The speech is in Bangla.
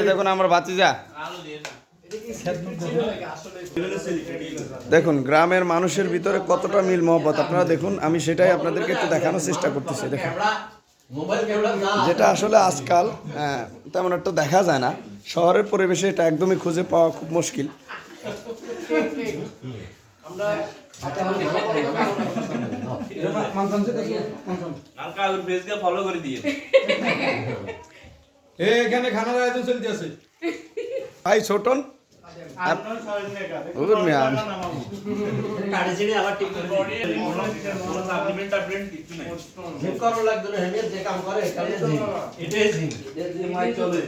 দেখুন আমার ভাতিজা, দেখুন গ্রামের মানুষের ভিতরে কতটা মিল মহব্বত আপনারা দেখুন। আমি সেটাই আপনাদেরকে একটু দেখানোর চেষ্টা করতেছি। দেখুন যেটা আসলে আজকাল তেমন একটা দেখা যায় না, শহরের পরিবেশে এটা একদমই খুঁজে পাওয়া খুব মুশকিল। এখানে খানার আয়োজন চলতেছে ভাই ছোটন চলে